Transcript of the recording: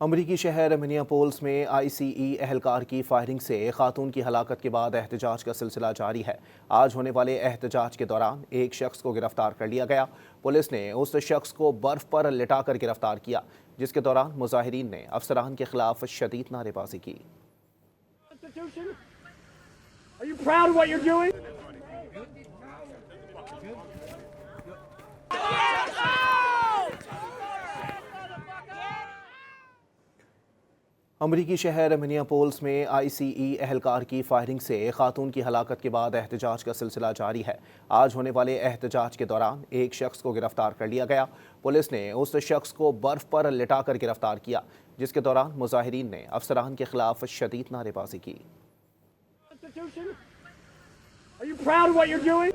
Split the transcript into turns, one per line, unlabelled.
अमरीकी शहर मिनियापोलिस में ICE एहलकार की फायरिंग से खातून की हलाकत के बाद एहतजाज का सिलसिला जारी है। आज होने वाले एहतजाज के दौरान एक शख्स को गिरफ्तार कर लिया गया। पुलिस ने उस शख्स को बर्फ पर लिटाकर गिरफ्तार किया, जिसके दौरान मुजाहिरीन ने अफसरान के खिलाफ शदीद नारेबाजी की। अमरीकी शहर मिनियापोलिस में ICE एहलकार की फायरिंग से खातून की हलाकत के बाद एहतजाज का सिलसिला जारी है। आज होने वाले एहतजाज के दौरान एक शख्स को गिरफ्तार कर लिया गया। पुलिस ने उस शख्स को बर्फ पर लिटाकर गिरफ्तार किया, जिसके दौरान मुजाहिरीन ने अफसरान के खिलाफ शदीद नारेबाजी की।
Are you proud of what you're doing?